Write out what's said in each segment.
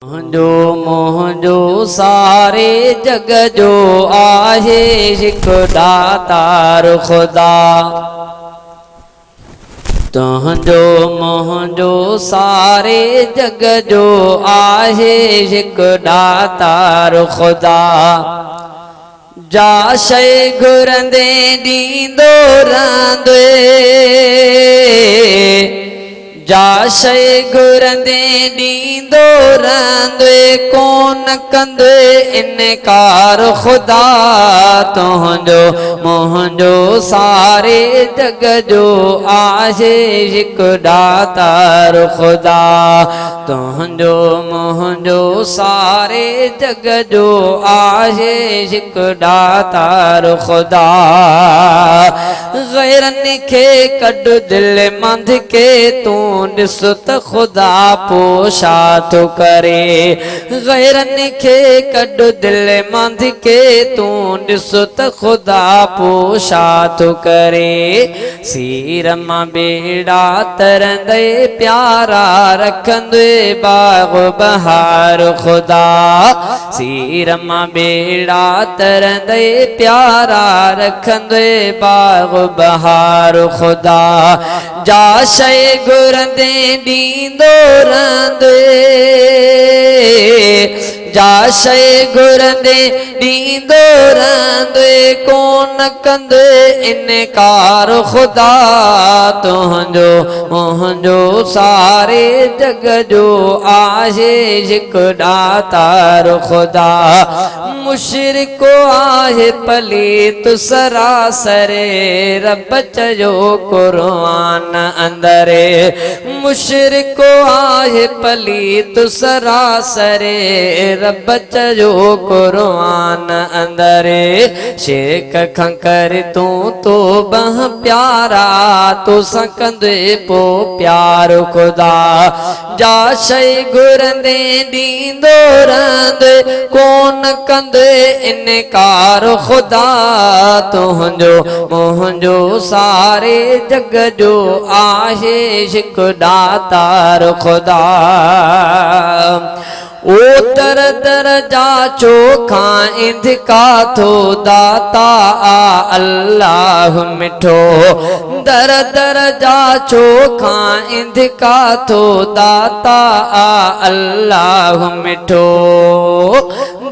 मुंहिंजो सारे जग जो आहे हिकु दातार ख़ुदा। मुंहिंजो सारे जग जो आहे हिकु दातार ख़ुदा। जा शइ घुरंदे ॾींदो रहंदे, जा शइ घुरंदे ॾींदो रहंदे, कोन कंदे इनकार ख़ुदा। मुंहिंजो सारे जग जो आहे हिकु दातार ख़ुदा। मुंहिंजो सारे जग जो आहे हिकु दातार ख़ुदा। गैरनि खे कढ दिलि मंद के तूं ॾिस त ख़ुदा पोशा थो करे। गैरनि खे कढ दिलि मंद के तूं ॾिस त ख़ुदा पोशा थो करे। सीर मां बेड़ा तरंदे प्यारा रखंदे बाग़ बहार ख़ुदा। सीर मां बेड़ा तरंदे प्यारा रखंदे बाग़ बहार ख़ुदा। जा शइ घुरंदे ॾींदो रहंदे, जा शइ घुरंदे ॾींदो रहंदे, कोन कंदे इनकार ख़ुदा। मुंहिंजो सारे जग जो आहे हिकु दातार ख़ुदा। मुशरिको आहे पलीत सरासरे, रब चयो क़ुरान अंदरे। मुशरिको आहे पलीत सरासरे, रब चयो क़ुरान अंदरे। शेक खां कर तूं तौबह प्यारा, तोसां कंदे पो प्यार ख़ुदा। जा शइ घुरंदे ॾींदो रहंदे, कोन कंदे इनकार ख़ुदा। मुंहिंजो सारे जग जो आहे हिकु दातार ख़ुदा। ओ दर दर जा चोखा इंदिका थो दाता आ अल्लाह मिठो। दर दर जा चोखा इंदिका थो दाता आ अल्लाह मिठो।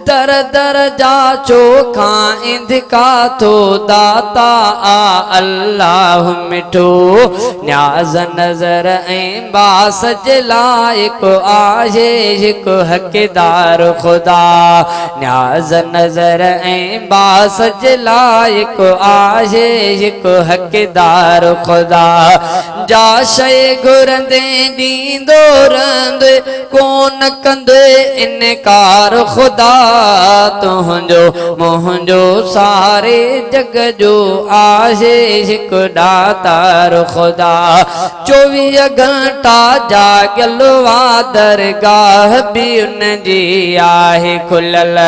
दर दर जा चोखा इंदिका थो दाता आ अल्लाह मिठो। न्याज़ नज़र ऐं बास जे लाइक़ आहे हिकु हक़दार ख़ुदा। न्याज़ नज़र ऐं बास जे लाइक़ आहे हिकु हक़दार ख़ुदा। जा शइ घुरंदे ॾींदो रहंदे, कोन कंदे इनकार ख़ुदा। मुंहिंजो सारे जग जो आहे हिकु दातार ख़ुदा। 24 घंटा जाॻियल वा दरगाह बि उनजी आहे खुलियल।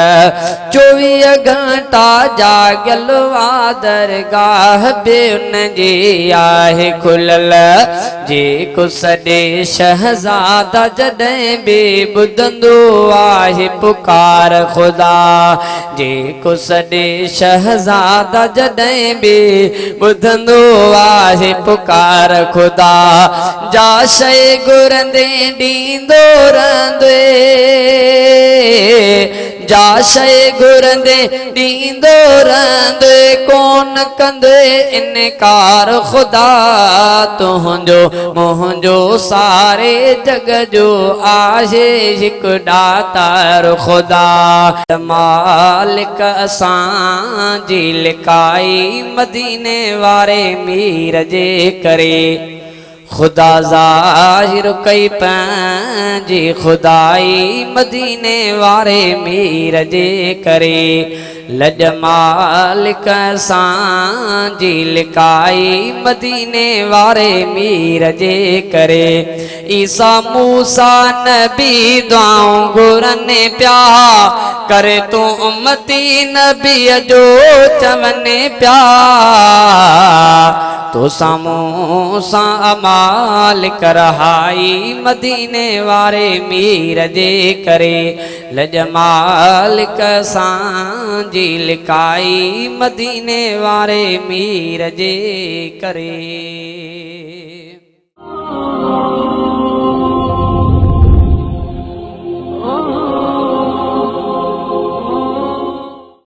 24 घंटा जाॻियल वा दरगाह बि उनजी आहे खुलियल। जेको सॼे शहज़ादा जॾहिं बि ॿुधंदो आहे पुकार ख़ुदा। जेको सॼे शहज़ादा जॾहिं बि ॿुधंदो आहे पुकार ख़ुदा। जा शइ घुरंदे ॾींदो रहंदे, जा शइ घुरंदे ॾींदो रहंदे, कोन कंदे इनकार ख़ुदा। मुंहिंजो सारे जग जो आहे हिकु दातार ख़ुदा। मालिक असां जी लिकाई मदीने वारे मीर जे करे। ख़ुदा ज़ाहिर कई पंहिंजी खुदाई मदीने वारे मीर जे करे। लज मालिक सांजी लिकाई मदीने वारे मीर जे करे ईसा मूसा नबी दुआऊं घुरने प्या करे तू उम्मती नबी जो चवने प्या तो सामूं सां अमाल करहाई मदीने वारे मीर जे करे लज मालिक सांजी लिकाई मदीने वारे मीर जे करे।